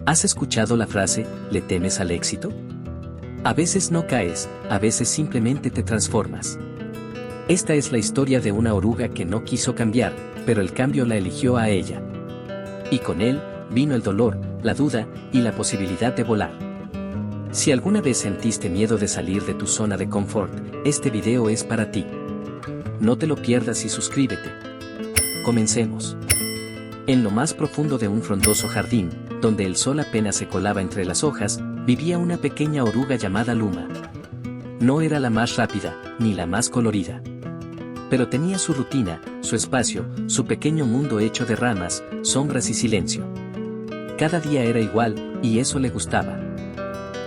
¿Has escuchado la frase, ¿le temes al éxito? A veces no caes, a veces simplemente te transformas. Esta es la historia de una oruga que no quiso cambiar, pero el cambio la eligió a ella. Y con él, vino el dolor, la duda, y la posibilidad de volar. Si alguna vez sentiste miedo de salir de tu zona de confort, este video es para ti. No te lo pierdas y suscríbete. Comencemos. En lo más profundo de un frondoso jardín, donde el sol apenas se colaba entre las hojas, vivía una pequeña oruga llamada Luma. No era la más rápida, ni la más colorida. Pero tenía su rutina, su espacio, su pequeño mundo hecho de ramas, sombras y silencio. Cada día era igual, y eso le gustaba.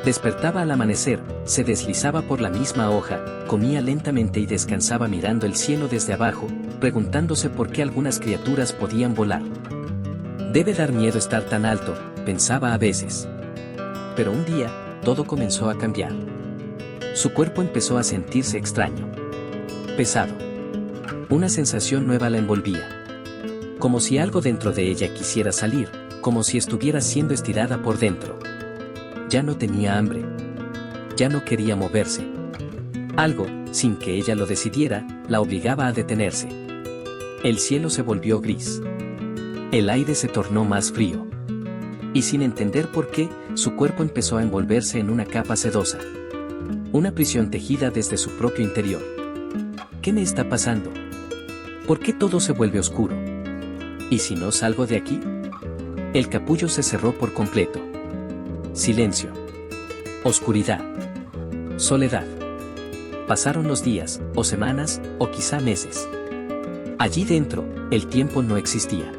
Despertaba al amanecer, se deslizaba por la misma hoja, comía lentamente y descansaba mirando el cielo desde abajo, preguntándose por qué algunas criaturas podían volar. Debe dar miedo estar tan alto, pensaba a veces. Pero un día, todo comenzó a cambiar. Su cuerpo empezó a sentirse extraño. Pesado. Una sensación nueva la envolvía. Como si algo dentro de ella quisiera salir, como si estuviera siendo estirada por dentro. Ya no tenía hambre. Ya no quería moverse. Algo, sin que ella lo decidiera, la obligaba a detenerse. El cielo se volvió gris. El aire se tornó más frío. Y sin entender por qué, su cuerpo empezó a envolverse en una capa sedosa. Una prisión tejida desde su propio interior. ¿Qué me está pasando? ¿Por qué todo se vuelve oscuro? ¿Y si no salgo de aquí? El capullo se cerró por completo. Silencio. Oscuridad. Soledad. Pasaron los días, o semanas, o quizá meses. Allí dentro, el tiempo no existía.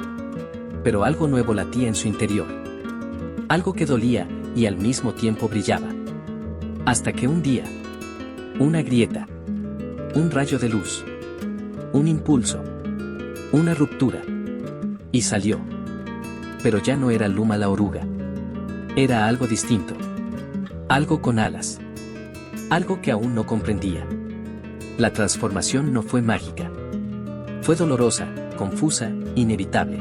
Pero algo nuevo latía en su interior. Algo que dolía, y al mismo tiempo brillaba. Hasta que un día, una grieta, un rayo de luz, un impulso, una ruptura, y salió. Pero ya no era Luma la oruga. Era algo distinto. Algo con alas. Algo que aún no comprendía. La transformación no fue mágica. Fue dolorosa, confusa, inevitable.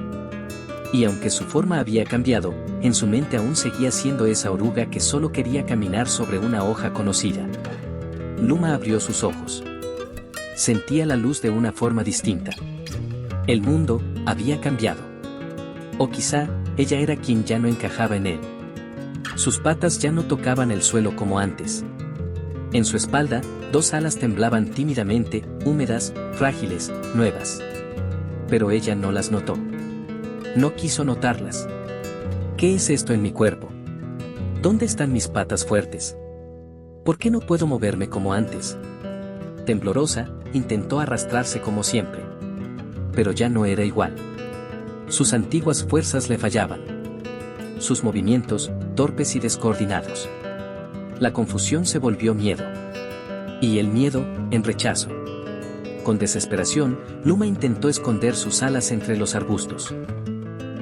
Y aunque su forma había cambiado, en su mente aún seguía siendo esa oruga que solo quería caminar sobre una hoja conocida. Luma abrió sus ojos. Sentía la luz de una forma distinta. El mundo había cambiado. O quizá, ella era quien ya no encajaba en él. Sus patas ya no tocaban el suelo como antes. En su espalda, dos alas temblaban tímidamente, húmedas, frágiles, nuevas. Pero ella no las notó. No quiso notarlas. ¿Qué es esto en mi cuerpo? ¿Dónde están mis patas fuertes? ¿Por qué no puedo moverme como antes? Temblorosa, intentó arrastrarse como siempre. Pero ya no era igual. Sus antiguas fuerzas le fallaban. Sus movimientos, torpes y descoordinados. La confusión se volvió miedo. Y el miedo, en rechazo. Con desesperación, Luma intentó esconder sus alas entre los arbustos.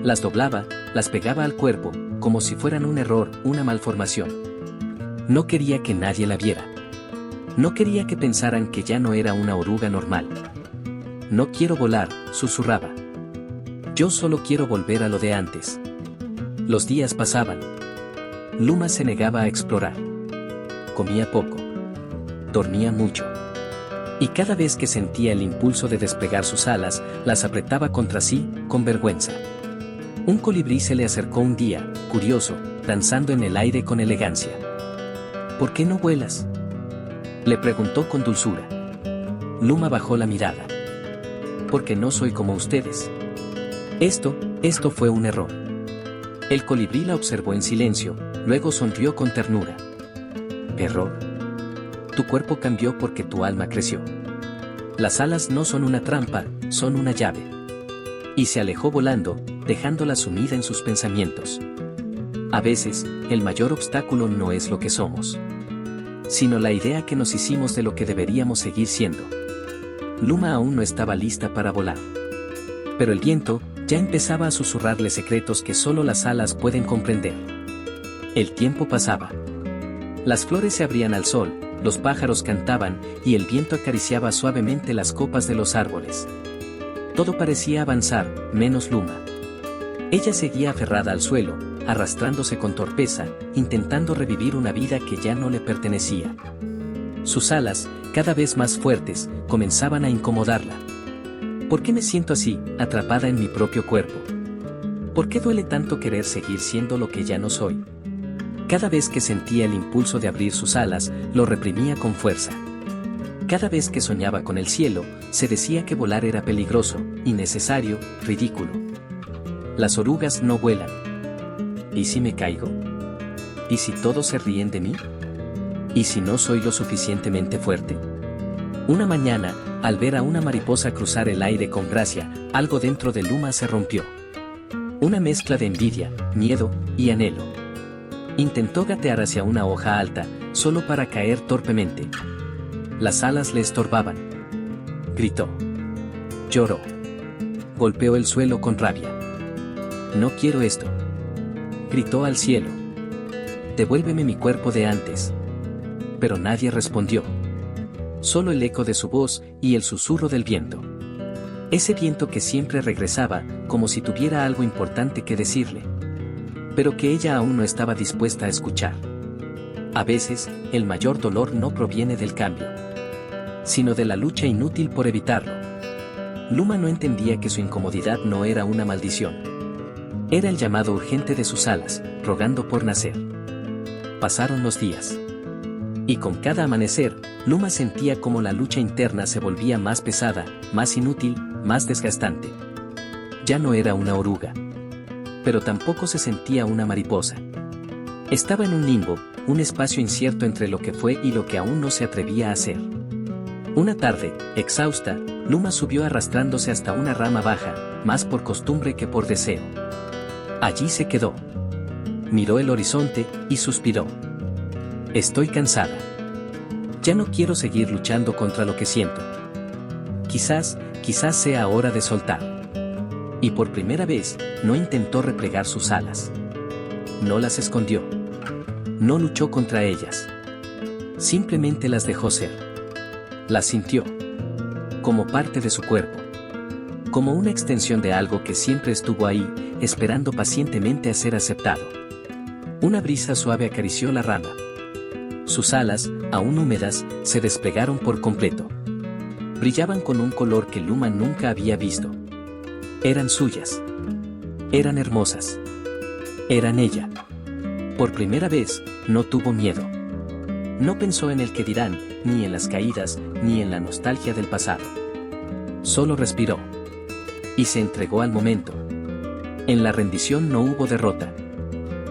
Las doblaba, las pegaba al cuerpo, como si fueran un error, una malformación. No quería que nadie la viera. No quería que pensaran que ya no era una oruga normal. No quiero volar, susurraba. Yo solo quiero volver a lo de antes. Los días pasaban. Luma se negaba a explorar. Comía poco. Dormía mucho. Y cada vez que sentía el impulso de desplegar sus alas, las apretaba contra sí, con vergüenza. Un colibrí se le acercó un día, curioso, danzando en el aire con elegancia. ¿Por qué no vuelas?, le preguntó con dulzura. Luma bajó la mirada. Porque no soy como ustedes. Esto fue un error. El colibrí la observó en silencio, luego sonrió con ternura. ¿Error? Tu cuerpo cambió porque tu alma creció. Las alas no son una trampa, son una llave. Y se alejó volando, dejándola sumida en sus pensamientos. A veces, el mayor obstáculo no es lo que somos, sino la idea que nos hicimos de lo que deberíamos seguir siendo. Luma aún no estaba lista para volar. Pero el viento ya empezaba a susurrarle secretos que solo las alas pueden comprender. El tiempo pasaba. Las flores se abrían al sol, los pájaros cantaban, y el viento acariciaba suavemente las copas de los árboles. Todo parecía avanzar, menos Luma. Ella seguía aferrada al suelo, arrastrándose con torpeza, intentando revivir una vida que ya no le pertenecía. Sus alas, cada vez más fuertes, comenzaban a incomodarla. ¿Por qué me siento así, atrapada en mi propio cuerpo? ¿Por qué duele tanto querer seguir siendo lo que ya no soy? Cada vez que sentía el impulso de abrir sus alas, lo reprimía con fuerza. Cada vez que soñaba con el cielo, se decía que volar era peligroso, innecesario, ridículo. Las orugas no vuelan. ¿Y si me caigo? ¿Y si todos se ríen de mí? ¿Y si no soy lo suficientemente fuerte? Una mañana, al ver a una mariposa cruzar el aire con gracia, algo dentro de Luma se rompió. Una mezcla de envidia, miedo y anhelo. Intentó gatear hacia una hoja alta, solo para caer torpemente. Las alas le estorbaban. Gritó. Lloró. Golpeó el suelo con rabia. No quiero esto. Gritó al cielo. Devuélveme mi cuerpo de antes. Pero nadie respondió. Solo el eco de su voz y el susurro del viento. Ese viento que siempre regresaba, como si tuviera algo importante que decirle. Pero que ella aún no estaba dispuesta a escuchar. A veces, el mayor dolor no proviene del cambio, sino de la lucha inútil por evitarlo. Luma no entendía que su incomodidad no era una maldición. Era el llamado urgente de sus alas, rogando por nacer. Pasaron los días. Y con cada amanecer, Luma sentía como la lucha interna se volvía más pesada, más inútil, más desgastante. Ya no era una oruga. Pero tampoco se sentía una mariposa. Estaba en un limbo, un espacio incierto entre lo que fue y lo que aún no se atrevía a hacer. Una tarde, exhausta, Luma subió arrastrándose hasta una rama baja, más por costumbre que por deseo. Allí se quedó. Miró el horizonte y suspiró. Estoy cansada. Ya no quiero seguir luchando contra lo que siento. Quizás sea hora de soltar. Y por primera vez, no intentó replegar sus alas. No las escondió. No luchó contra ellas. Simplemente las dejó ser. Las sintió. Como parte de su cuerpo. Como una extensión de algo que siempre estuvo ahí, esperando pacientemente a ser aceptado. Una brisa suave acarició la rama. Sus alas, aún húmedas, se desplegaron por completo. Brillaban con un color que Luma nunca había visto. Eran suyas. Eran hermosas. Eran ella. Por primera vez, no tuvo miedo. No pensó en el que dirán, ni en las caídas, ni en la nostalgia del pasado. Solo respiró. Y se entregó al momento. En la rendición no hubo derrota.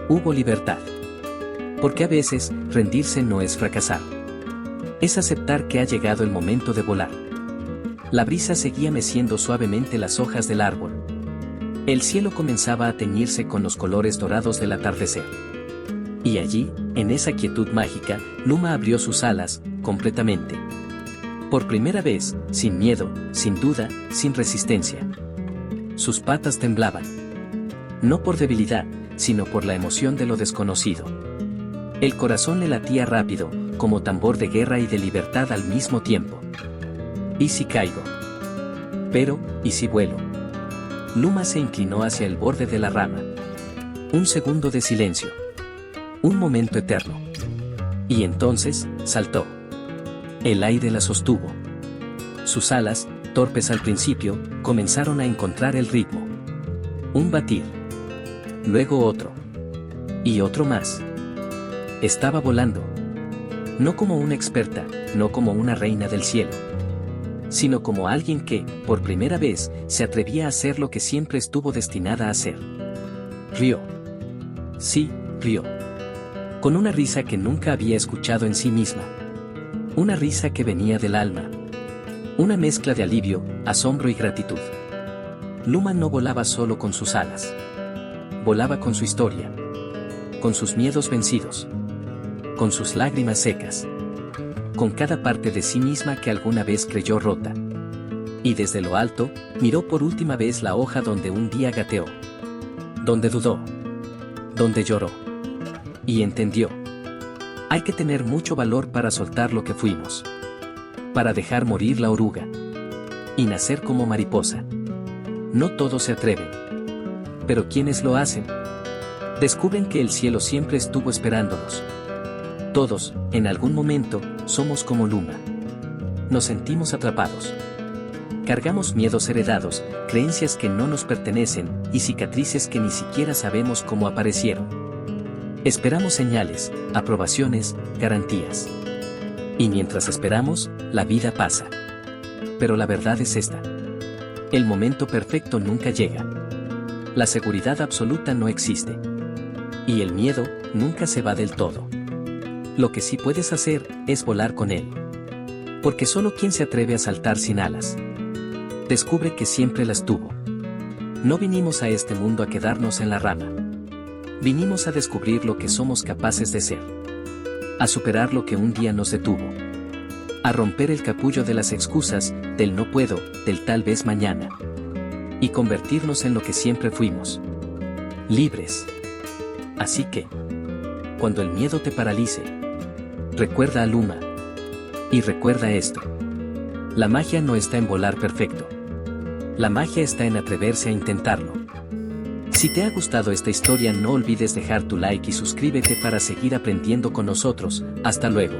Hubo libertad. Porque a veces, rendirse no es fracasar. Es aceptar que ha llegado el momento de volar. La brisa seguía meciendo suavemente las hojas del árbol. El cielo comenzaba a teñirse con los colores dorados del atardecer. Y allí, en esa quietud mágica, Luma abrió sus alas, completamente. Por primera vez, sin miedo, sin duda, sin resistencia. Sus patas temblaban. No por debilidad, sino por la emoción de lo desconocido. El corazón le latía rápido, como tambor de guerra y de libertad al mismo tiempo. ¿Y si caigo? Pero, ¿y si vuelo? Luma se inclinó hacia el borde de la rama. Un segundo de silencio. Un momento eterno. Y entonces, saltó. El aire la sostuvo. Sus alas, torpes al principio, comenzaron a encontrar el ritmo. Un batir. Luego otro. Y otro más. Estaba volando. No como una experta, no como una reina del cielo. Sino como alguien que, por primera vez, se atrevía a hacer lo que siempre estuvo destinada a hacer. Rió. Sí, rió. Con una risa que nunca había escuchado en sí misma. Una risa que venía del alma. Una mezcla de alivio, asombro y gratitud. Luma no volaba solo con sus alas. Volaba con su historia. Con sus miedos vencidos. Con sus lágrimas secas. Con cada parte de sí misma que alguna vez creyó rota. Y desde lo alto, miró por última vez la hoja donde un día gateó. Donde dudó. Donde lloró. Y entendió. Hay que tener mucho valor para soltar lo que fuimos. Para dejar morir la oruga. Y nacer como mariposa. No todos se atreven. Pero ¿quiénes lo hacen? Descubren que el cielo siempre estuvo esperándonos. Todos, en algún momento, somos como Luma. Nos sentimos atrapados. Cargamos miedos heredados, creencias que no nos pertenecen, y cicatrices que ni siquiera sabemos cómo aparecieron. Esperamos señales, aprobaciones, garantías. Y mientras esperamos, la vida pasa. Pero la verdad es esta. El momento perfecto nunca llega. La seguridad absoluta no existe. Y el miedo nunca se va del todo. Lo que sí puedes hacer es volar con él. Porque solo quien se atreve a saltar sin alas descubre que siempre las tuvo. No vinimos a este mundo a quedarnos en la rama. Vinimos a descubrir lo que somos capaces de ser. A superar lo que un día nos detuvo. A romper el capullo de las excusas, del no puedo, del tal vez mañana. Y convertirnos en lo que siempre fuimos. Libres. Así que, cuando el miedo te paralice, recuerda a Luma. Y recuerda esto. La magia no está en volar perfecto. La magia está en atreverse a intentarlo. Si te ha gustado esta historia, no olvides dejar tu like y suscríbete para seguir aprendiendo con nosotros. Hasta luego.